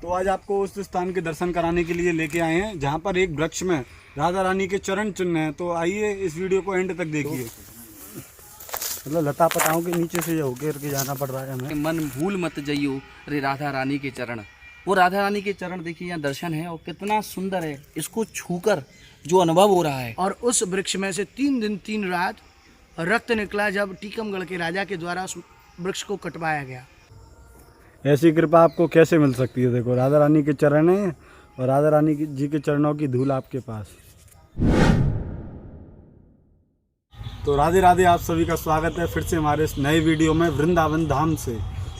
तो आज आपको उस स्थान के दर्शन कराने के लिए लेके आए हैं जहाँ पर एक वृक्ष में राधा रानी के चरण चिन्ह हैं। तो आइए इस वीडियो को एंड तक देखिए। मतलब लता पताओं के नीचे से होकर के जाना पड़ रहा है हमें। मन भूल मत जइयो रे राधा रानी के चरण। वो राधा रानी के चरण देखिए, यहाँ दर्शन है और कितना सुंदर है। इसको छूकर जो अनुभव हो रहा है। और उस वृक्ष में से 3 दिन 3 रात रक्त निकला जब टीकमगढ़ के राजा के द्वारा उस वृक्ष को कटवाया गया। ऐसी कृपा आपको कैसे मिल सकती है? देखो राधा रानी के चरण हैं और राधा रानी जी के चरणों की धूल आपके पास। तो राधे राधे, आप सभी का स्वागत है फिर से हमारे इस नए वीडियो में वृंदावन धाम से।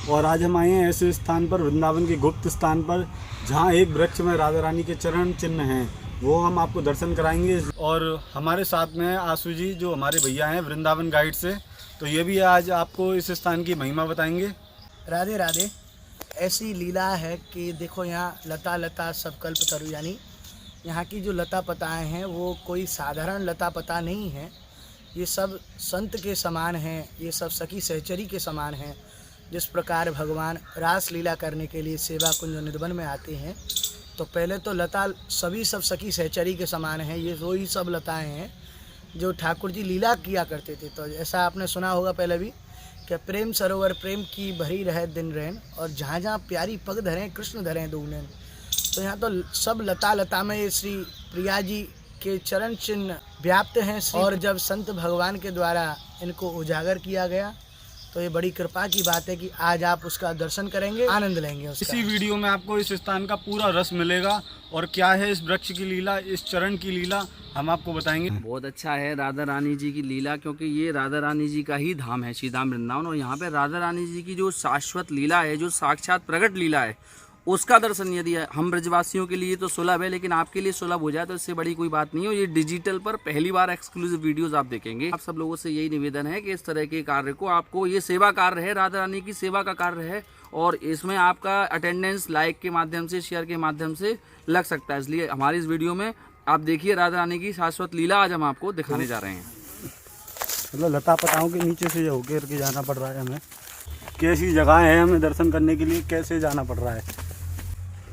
और आज हम आए हैं ऐसे स्थान पर, वृंदावन के गुप्त स्थान पर, जहां एक वृक्ष में राधा रानी के चरण चिन्ह हैं। वो हम आपको दर्शन कराएंगे। और हमारे साथ में आशु जी जो हमारे भैया हैं वृंदावन गाइड से, तो ये भी आज आपको इस स्थान की महिमा बताएंगे। राधे राधे। ऐसी लीला है कि देखो यहाँ लता लता सब कल्प तरु, यानी यहाँ की जो लता पताएँ हैं वो कोई साधारण लता पता नहीं है। ये सब संत के समान हैं, ये सब सखी सहचरी के समान हैं। जिस प्रकार भगवान रास लीला करने के लिए सेवा कुंज निधवन में आते हैं, तो पहले तो लता सभी सब सखी सहचरी के समान हैं। ये वही सब लताएँ हैं जो ठाकुर जी लीला किया करते थे। तो ऐसा आपने सुना होगा पहले भी कि प्रेम सरोवर प्रेम की भरी रहे दिन रैन, और जहाँ जहाँ प्यारी पग धरें कृष्ण धरें दो नैन। तो यहाँ तो सब लता लता में ये श्री प्रिया जी के चरण चिन्ह व्याप्त हैं। और जब संत भगवान के द्वारा इनको उजागर किया गया तो ये बड़ी कृपा की बात है कि आज आप उसका दर्शन करेंगे, आनंद लेंगे उसका। इसी वीडियो में आपको इस स्थान का पूरा रस मिलेगा और क्या है इस वृक्ष की लीला, इस चरण की लीला हम आपको बताएंगे। बहुत अच्छा है राधा रानी जी की लीला, क्योंकि ये राधा रानी जी का ही धाम है, श्री धाम वृंदावन। और यहाँ पे राधा रानी जी की जो शाश्वत लीला है, जो साक्षात प्रकट लीला है, उसका दर्शन यदि हम ब्रजवासियों के लिए तो सुलभ है, लेकिन आपके लिए सुलभ हो जाए तो इससे बड़ी कोई बात नहीं है। ये डिजिटल पर पहली बार एक्सक्लूसिव वीडियोस आप देखेंगे। आप सब लोगों से यही निवेदन है कि इस तरह के कार्य को, आपको ये सेवा कार्य है, राधा रानी की सेवा का कार्य है, और इसमें आपका अटेंडेंस लाइक के माध्यम से, शेयर के माध्यम से लग सकता है। इसलिए हमारी इस वीडियो में आप देखिए राधा रानी की शाश्वत लीला आज हम आपको दिखाने जा रहे हैं। मतलब लता पताओं के नीचे से होकर के जाना पड़ रहा है हमें। कैसी जगह है हमें दर्शन करने के लिए, कैसे जाना पड़ रहा है,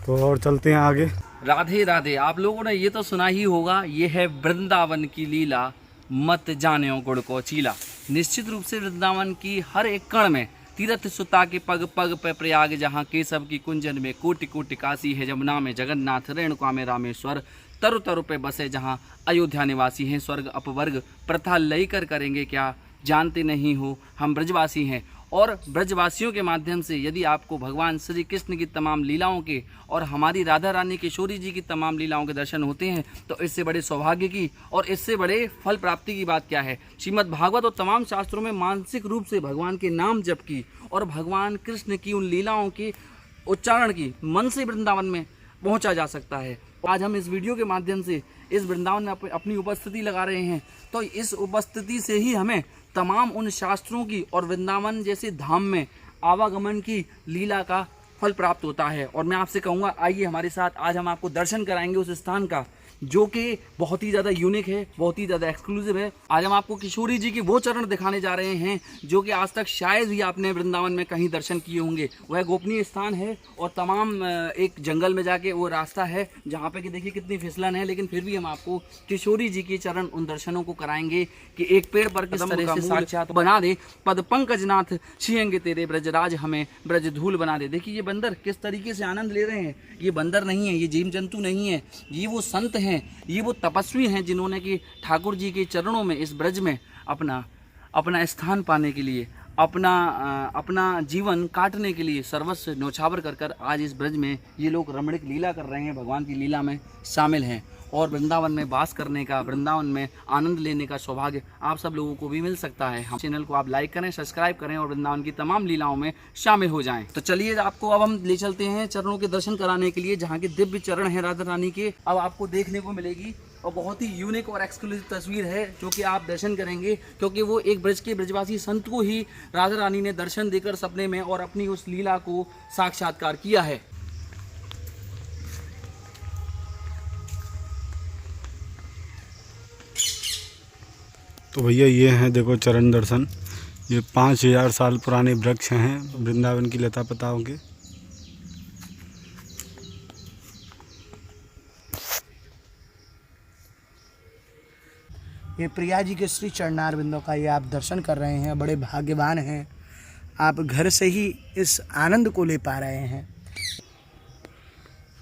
तो और चलते हैं आगे। राधे राधे। आप लोगों ने ये तो सुना ही होगा, ये है वृंदावन की लीला, मत जाने गुड़ को चीला। निश्चित रूप से वृंदावन की हर एक कण में तीर्थ सुता के पग पग पे प्रयाग, जहाँ केशव की कुंजन में कोटि कोटि काशी है, जमुना में जगन्नाथ, रेणुका में रामेश्वर, तरु तरु पे बसे जहाँ अयोध्या निवासी हैं। स्वर्ग अपवर्ग प्रथा लय कर करेंगे क्या, जानते नहीं हो हम ब्रजवासी हैं। और ब्रजवासियों के माध्यम से यदि आपको भगवान श्री कृष्ण की तमाम लीलाओं के और हमारी राधा रानी किशोरी जी की तमाम लीलाओं के दर्शन होते हैं, तो इससे बड़े सौभाग्य की और इससे बड़े फल प्राप्ति की बात क्या है। श्रीमद् भागवत और तमाम शास्त्रों में मानसिक रूप से भगवान के नाम जप की और भगवान कृष्ण की उन लीलाओं की उच्चारण की मन से वृंदावन में पहुँचा जा सकता है। आज हम इस वीडियो के माध्यम से इस वृंदावन में अपनी उपस्थिति लगा रहे हैं, तो इस उपस्थिति से ही हमें तमाम उन शास्त्रों की और वृंदावन जैसे धाम में आवागमन की लीला का फल प्राप्त होता है। और मैं आपसे कहूँगा आइए हमारे साथ, आज हम आपको दर्शन कराएंगे उस स्थान का जो कि बहुत ही ज़्यादा यूनिक है, बहुत ही ज़्यादा एक्सक्लूसिव है। आज हम आपको किशोरी जी की वो चरण दिखाने जा रहे हैं जो कि आज तक शायद ही आपने वृंदावन में कहीं दर्शन किए होंगे। वह गोपनीय स्थान है और तमाम एक जंगल में जाके वो रास्ता है जहाँ पे कि देखिए कितनी फिसलन है, लेकिन फिर भी हम आपको किशोरी जी के चरण उन दर्शनों को कराएंगे कि एक पेड़ पर किस तरह से साक्षात बना दे, पद पंकज नाथ छिएंगे तेरे ब्रजराज, हमें ब्रज धूल बना दे। देखिए ये बंदर किस तरीके से आनंद ले रहे हैं। ये बंदर नहीं है, ये जीव जंतु नहीं है, ये वो संत हैं, ये वो तपस्वी हैं जिन्होंने कि ठाकुर जी के चरणों में इस ब्रज में अपना स्थान पाने के लिए, अपना जीवन काटने के लिए सर्वस्व न्यौछावर कर आज इस ब्रज में ये लोग रमणीक लीला कर रहे हैं, भगवान की लीला में शामिल हैं। और वृंदावन में वास करने का, वृंदावन में आनंद लेने का सौभाग्य आप सब लोगों को भी मिल सकता है। हम चैनल को आप लाइक करें, सब्सक्राइब करें और वृंदावन की तमाम लीलाओं में शामिल हो जाएं। तो चलिए आपको अब हम ले चलते हैं चरणों के दर्शन कराने के लिए, जहाँ के दिव्य चरण हैं राधा रानी के। अब आपको देखने को मिलेगी और बहुत ही यूनिक और एक्सक्लूसिव तस्वीर है जो कि आप दर्शन करेंगे, क्योंकि वो एक ब्रज के ब्रजवासी संत को ही राधा रानी ने दर्शन देकर सपने में और अपनी उस लीला को साक्षात्कार किया है। तो भैया ये हैं देखो चरण दर्शन। ये 5000 साल पुराने वृक्ष हैं वृंदावन की लता पताओं के। ये प्रिया जी के श्री चरणार बिंदों का ये आप दर्शन कर रहे हैं, बड़े भाग्यवान हैं। आप घर से ही इस आनंद को ले पा रहे हैं।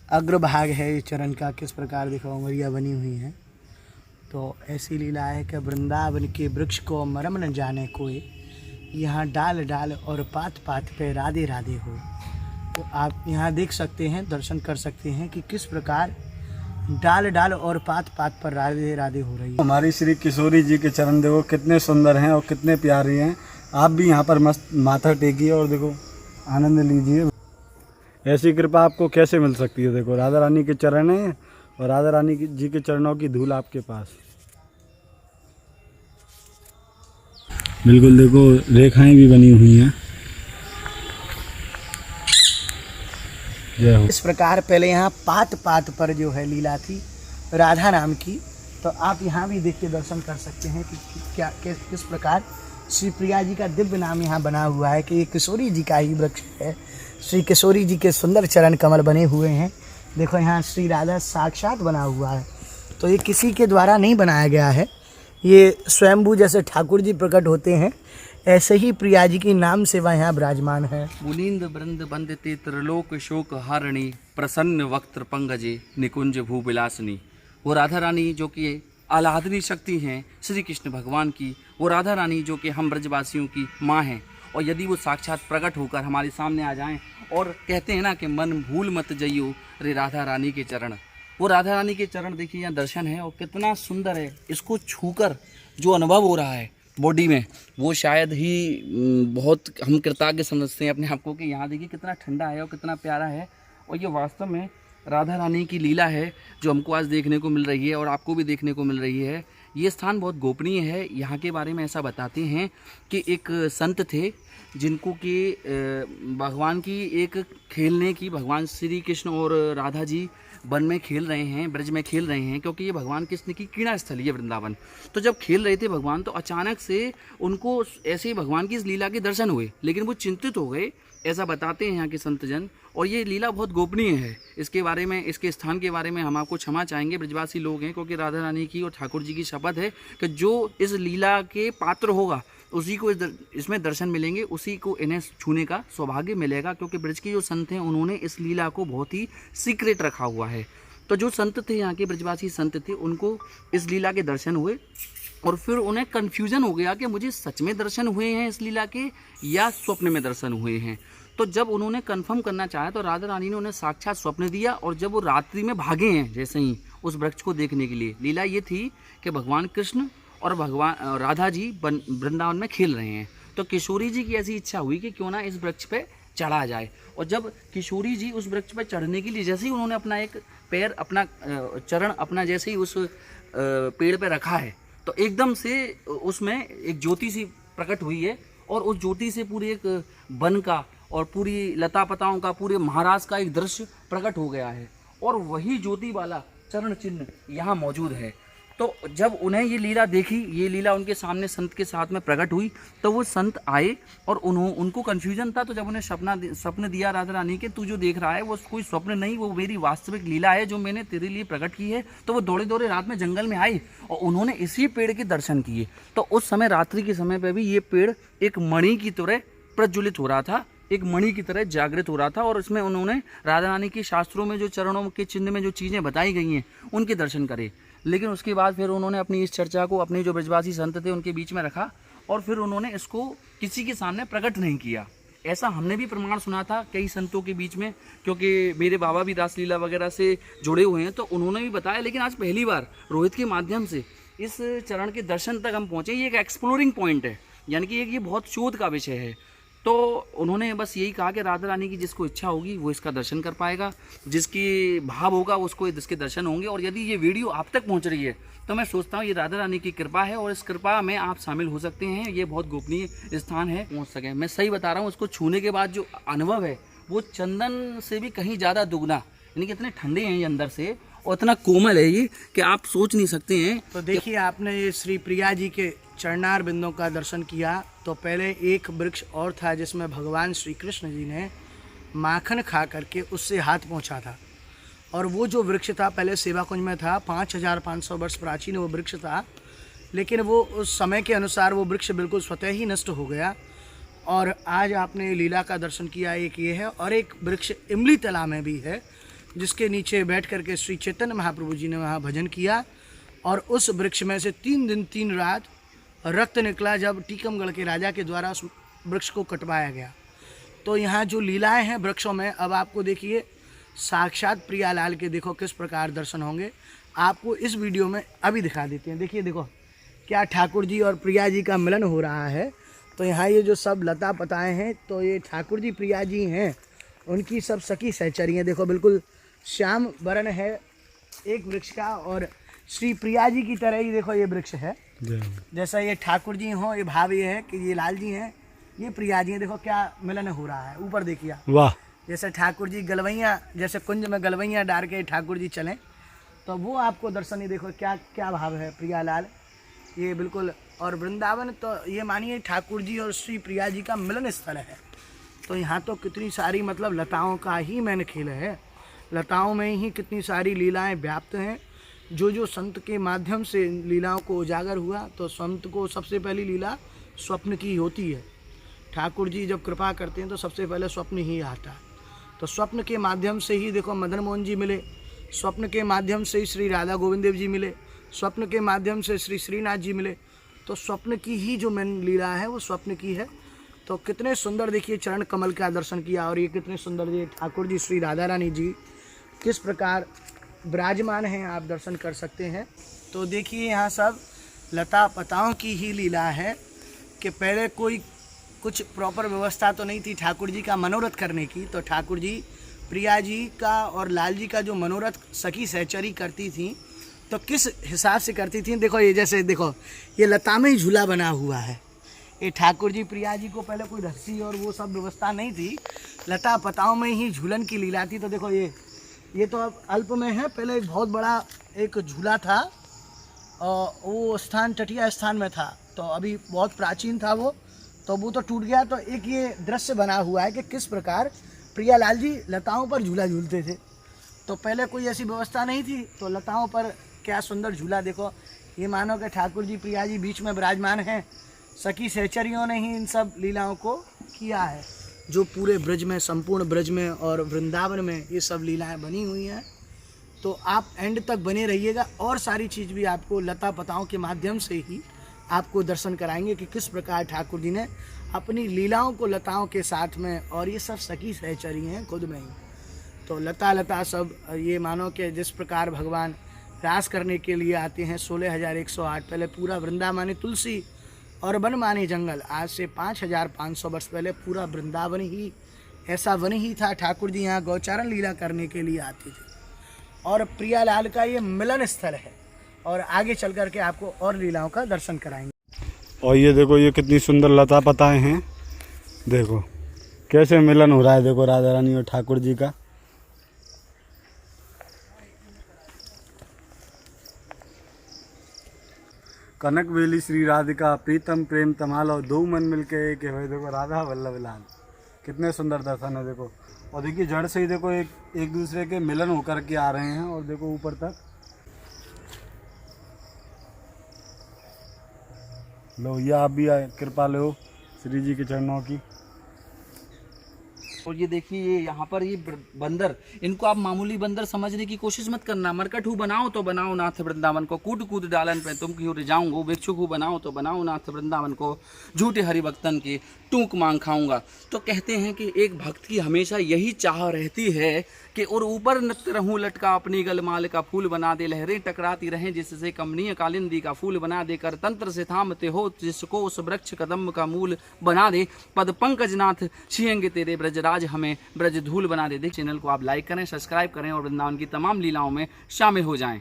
अग्रभाग है ये चरण का, किस प्रकार देखो उंगलियाँ बनी हुई हैं। तो ऐसी लीला है कि वृंदावन के वृक्ष को मरम न जाने कोई, यहाँ डाल डाल और पात पात पे राधे राधे हो। तो आप यहाँ देख सकते हैं, दर्शन कर सकते हैं कि किस प्रकार डाल डाल और पात पात पर राधे राधे हो रही है। हमारी श्री किशोरी जी के चरण देखो कितने सुंदर हैं और कितने प्यारे हैं। आप भी यहाँ पर मस्त माथा टेकिए और देखो आनंद लीजिए। ऐसी कृपा आपको कैसे मिल सकती है। देखो राधा रानी के चरण हैं और राधा रानी जी के चरणों की धूल आपके पास। बिल्कुल देखो रेखाएं भी बनी हुई हैं। जय हो। इस प्रकार पहले यहाँ पात पात पर जो है लीला थी राधा नाम की। तो आप यहाँ भी देख के दर्शन कर सकते हैं कि क्या किस प्रकार श्री प्रिया जी का दिव्य नाम यहाँ बना हुआ है कि ये किशोरी जी का ही वृक्ष है। श्री किशोरी जी के सुंदर चरण कमल बने हुए हैं। देखो यहाँ श्री राधा साक्षात बना हुआ है। तो ये किसी के द्वारा नहीं बनाया गया है, ये स्वयंभू जैसे ठाकुर जी प्रकट होते हैं ऐसे ही प्रिया जी की नाम सेवा यहाँ विराजमान है। मुनींद वृंद बंदते त्रिलोक शोक हारिणी, प्रसन्न वक्त्र पंगजे निकुंज भूविलासिनी। वो राधा रानी जो कि आह्लादनी शक्ति हैं श्री कृष्ण भगवान की, वो राधा रानी जो कि हम ब्रजवासियों की माँ हैं। और यदि वो साक्षात प्रकट होकर हमारे सामने आ जाएं और कहते हैं ना कि मन भूल मत जइयो रे राधा रानी के चरण, वो राधा रानी के चरण देखिए यहाँ दर्शन है और कितना सुंदर है। इसको छूकर जो अनुभव हो रहा है बॉडी में, वो शायद ही बहुत हम कृतज्ञ समझते हैं अपने आप को कि यहाँ देखिए कितना ठंडा है और कितना प्यारा है। और ये वास्तव में राधा रानी की लीला है जो हमको आज देखने को मिल रही है और आपको भी देखने को मिल रही है। ये स्थान बहुत गोपनीय है। यहाँ के बारे में ऐसा बताते हैं कि एक संत थे जिनको कि भगवान की एक खेलने की, भगवान श्री कृष्ण और राधा जी वन में खेल रहे हैं, ब्रज में खेल रहे हैं, क्योंकि ये भगवान कृष्ण की क्रीड़ा स्थल है वृंदावन। तो जब खेल रहे थे भगवान, तो अचानक से उनको ऐसे ही भगवान की इस लीला के दर्शन हुए, लेकिन वो चिंतित हो गए, ऐसा बताते हैं यहाँ के संतजन। और ये लीला बहुत गोपनीय है। इसके बारे में, इसके स्थान के बारे में हम आपको क्षमा चाहेंगे, ब्रजवासी लोग हैं, क्योंकि राधा रानी की और ठाकुर जी की शपथ है कि जो इस लीला के पात्र होगा उसी को इसमें दर्शन मिलेंगे, उसी को इन्हें छूने का सौभाग्य मिलेगा। क्योंकि ब्रज के जो संत हैं उन्होंने इस लीला को बहुत ही सीक्रेट रखा हुआ है। तो जो संत थे, यहाँ के ब्रजवासी संत थे, उनको इस लीला के दर्शन हुए और फिर उन्हें कन्फ्यूजन हो गया कि मुझे सच में दर्शन हुए हैं इस लीला के या स्वप्न में दर्शन हुए हैं। तो जब उन्होंने कंफर्म करना चाहा तो राधा रानी ने उन्हें साक्षात स्वप्न दिया। और जब वो रात्रि में भागे हैं जैसे ही उस वृक्ष को देखने के लिए, लीला ये थी कि भगवान कृष्ण और भगवान राधा जी वृंदावन में खेल रहे हैं। तो किशोरी जी की ऐसी इच्छा हुई कि क्यों ना इस वृक्ष पे चढ़ा जाए। और जब किशोरी जी उस वृक्ष पर चढ़ने के लिए जैसे ही उन्होंने अपना एक पैर, अपना चरण अपना जैसे ही उस पेड़ पे रखा है, तो एकदम से उसमें एक ज्योति सी प्रकट हुई है। और उस ज्योति से पूरी एक वन का और पूरी लता पताओं का, पूरे महाराष्ट्र का एक दृश्य प्रकट हो गया है। और वही ज्योति वाला चरण चिन्ह यहाँ मौजूद है। तो जब उन्हें ये लीला देखी, ये लीला उनके सामने संत के साथ में प्रकट हुई, तो वो संत आए और उनको कन्फ्यूजन था। तो जब उन्हें स्वप्न दिया राधा रानी के, तू जो देख रहा है वो कोई स्वप्न नहीं, वो मेरी वास्तविक लीला है जो मैंने तेरे लिए प्रकट की है। तो वो दौड़े दौड़े रात में जंगल में आए और उन्होंने इसी पेड़ के दर्शन किए। तो उस समय रात्रि के समय पर भी ये पेड़ एक मणि की तरह प्रज्वलित हो रहा था, एक मणि की तरह जागृत हो रहा था। और इसमें उन्होंने राधा रानी के शास्त्रों में जो चरणों के चिन्ह में जो चीज़ें बताई गई हैं उनके दर्शन करे। लेकिन उसके बाद फिर उन्होंने अपनी इस चर्चा को अपने जो ब्रजवासी संत थे उनके बीच में रखा और फिर उन्होंने इसको किसी के सामने प्रकट नहीं किया। ऐसा हमने भी प्रमाण सुना था कई संतों के बीच में, क्योंकि मेरे बाबा भी रासलीला वगैरह से जुड़े हुए हैं, तो उन्होंने भी बताया। लेकिन आज पहली बार रोहित के माध्यम से इस चरण के दर्शन तक हम पहुँचे। ये एक एक्सप्लोरिंग पॉइंट है, यानी कि ये बहुत शोध का विषय है। तो उन्होंने बस यही कहा कि राधा रानी की जिसको इच्छा होगी वो इसका दर्शन कर पाएगा, जिसकी भाव होगा उसको इसके दर्शन होंगे। और यदि ये वीडियो आप तक पहुंच रही है तो मैं सोचता हूँ ये राधा रानी की कृपा है और इस कृपा में आप शामिल हो सकते हैं। ये बहुत गोपनीय स्थान है, पहुँच सके। मैं सही बता रहा हूँ, उसको छूने के बाद जो अनुभव है वो चंदन से भी कहीं ज़्यादा दुगना, यानी कि इतने ठंडे हैं ये अंदर से और इतना कोमल है ये कि आप सोच नहीं सकते हैं। तो देखिए, आपने ये श्री प्रिया जी के चरणार बिंदों का दर्शन किया। तो पहले एक वृक्ष और था जिसमें भगवान श्री कृष्ण जी ने माखन खा करके उससे हाथ पहुंचा था। और वो जो वृक्ष था पहले सेवा कुंज में था, 5500 वर्ष प्राचीन वो वृक्ष था। लेकिन वो उस समय के अनुसार वो वृक्ष बिल्कुल स्वतः ही नष्ट हो गया। और आज आपने लीला का दर्शन किया, एक ये है, और एक वृक्ष इमली तला में भी है, जिसके नीचे बैठ करके श्री चैतन्य महाप्रभु जी ने वहाँ भजन किया। और उस वृक्ष में से 3 दिन 3 रात रक्त निकला, जब टीकमगढ़ के राजा के द्वारा उस वृक्ष को कटवाया गया। तो यहाँ जो लीलाएं हैं वृक्षों में, अब आपको देखिए साक्षात प्रियालाल के देखो किस प्रकार दर्शन होंगे। आपको इस वीडियो में अभी दिखा देते हैं। देखिए, देखो क्या ठाकुर जी और प्रिया जी का मिलन हो रहा है। तो यहाँ ये जो सब लता पताएँ हैं, तो ये ठाकुर जी प्रिया जी हैं, उनकी सब सखी सहचरी हैं। देखो बिल्कुल श्याम वर्ण है एक वृक्ष का, और श्री प्रिया जी की तरह ही देखो ये वृक्ष है। जैसा ये ठाकुर जी हों, ये भाव ये है कि ये लाल जी हैं, ये प्रिया जी हैं। देखो क्या मिलन हो रहा है। ऊपर देखिए, वाह, जैसे ठाकुर जी गलवैया, जैसे कुंज में गलवैया डाल के ठाकुर जी चलें, तो वो आपको दर्शन ही देखो क्या क्या भाव है। प्रियालाल ये बिल्कुल, और वृंदावन तो ये मानिए ठाकुर जी और श्री प्रिया जी का मिलन स्थल है। तो यहाँ तो कितनी सारी मतलब लताओं का ही मैंने खेल है। लताओं में ही कितनी सारी लीलाएं व्याप्त हैं। जो संत के माध्यम से लीलाओं को उजागर हुआ, तो संत को सबसे पहली लीला स्वप्न की होती है। ठाकुर जी जब कृपा करते हैं तो सबसे पहले स्वप्न ही आता है। तो स्वप्न के माध्यम से ही देखो मदन मोहन जी मिले, स्वप्न के माध्यम से ही श्री राधा गोविंद देव जी मिले, स्वप्न के माध्यम से श्री श्रीनाथ जी मिले। तो स्वप्न की ही जो मेन लीला है वो स्वप्न की है। तो कितने सुंदर देखिए चरण कमल का दर्शन किया, और ये कितने सुंदर ये ठाकुर जी श्री राधा रानी जी किस प्रकार विराजमान हैं, आप दर्शन कर सकते हैं। तो देखिए यहाँ सब लता पताओं की ही लीला है कि पहले कोई कुछ प्रॉपर व्यवस्था तो नहीं थी ठाकुर जी का मनोरथ करने की। तो ठाकुर जी प्रिया जी का और लाल जी का जो मनोरथ सखी सहचरी करती थी, तो किस हिसाब से करती थी। देखो ये जैसे देखो ये लता में ही झूला बना हुआ है। ये ठाकुर जी प्रिया जी को पहले कोई रस्सी और वो सब व्यवस्था नहीं थी, लता पताओं में ही झूलन की लीला थी। तो देखो ये तो अब अल्प में है, पहले एक बहुत बड़ा एक झूला था, और वो स्थान तटीय स्थान में था। तो अभी बहुत प्राचीन था वो तो टूट गया। तो एक ये दृश्य बना हुआ है कि किस प्रकार प्रियालाल जी लताओं पर झूला झूलते थे। तो पहले कोई ऐसी व्यवस्था नहीं थी, तो लताओं पर क्या सुंदर झूला। देखो ये मानो कि ठाकुर जी प्रिया जी बीच में विराजमान हैं, सखी सहचरियों ने ही इन सब लीलाओं को किया है, जो पूरे ब्रज में, संपूर्ण ब्रज में और वृंदावन में ये सब लीलाएं बनी हुई हैं। तो आप एंड तक बने रहिएगा, और सारी चीज़ भी आपको लता पताओं के माध्यम से ही आपको दर्शन कराएंगे कि किस प्रकार ठाकुर जी ने अपनी लीलाओं को लताओं के साथ में, और ये सब सखी सहचरी हैं खुद में ही। तो लता सब ये मानो कि जिस प्रकार भगवान रास करने के लिए आते हैं 16,108, पहले पूरा वृंदा माने तुलसी और वन माने जंगल। आज से 5,500 वर्ष पहले पूरा वृंदावन ही ऐसा वन ही था। ठाकुर जी यहाँ गौचारण लीला करने के लिए आते थे, और प्रियालाल का ये मिलन स्थल है। और आगे चल करके आपको और लीलाओं का दर्शन कराएंगे। और ये देखो ये कितनी सुंदर लता पताएं हैं, देखो कैसे मिलन हो रहा है। देखो राधा रानी और ठाकुर जी का। कनक बेली श्री राधिका प्रीतम प्रेम तमाल, और दो मन मिलके एक है भाई। देखो राधा वल्लभ लाल, कितने सुंदर दर्शन है। देखो, और देखिए जड़ से ही देखो एक दूसरे के मिलन होकर के आ रहे हैं। और देखो ऊपर तक लो, ये आप भी कृपा लो श्री जी के चरणों की। और ये देखिए ये यहाँ पर ये बंदर, इनको आप मामूली बंदर समझने की कोशिश मत करना। मरकटू बनाओ तो बनाओ नाथ वृंदावन को, कूद कूद डालन पे तुम की ओर जाऊंगा। भिक्षुक बनाओ तो बनाओ नाथ वृंदावन को, झूठे हरिभक्तन की टूक मांग खाऊंगा। तो कहते हैं कि एक भक्त की हमेशा यही चाह रहती है कि और ऊपर नृत्य रहूं लटका, अपनी गलमाल का फूल बना दे, लहरें टकराती रहें जिससे कमनीय कालिंदी का फूल बना दे, कर तंत्र से थामते हो जिसको उस वृक्ष कदम का मूल बना दे, पद पंकज नाथ छिएंगे तेरे ब्रजराज हमें ब्रज धूल बना दे। चैनल को आप लाइक करें, सब्सक्राइब करें और वृंदावन की तमाम लीलाओं में शामिल हो जाएं।